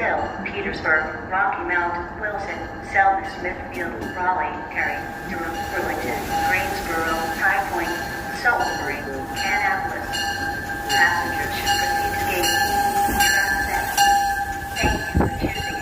Roseville, Petersburg, Rocky Mount, Wilson, Selma, Smithfield, Raleigh, Cary, Durham, Burlington, Greensboro, High Point, Salisbury, Annapolis. Passengers should proceed to gate E. Track 7. Thank you for choosing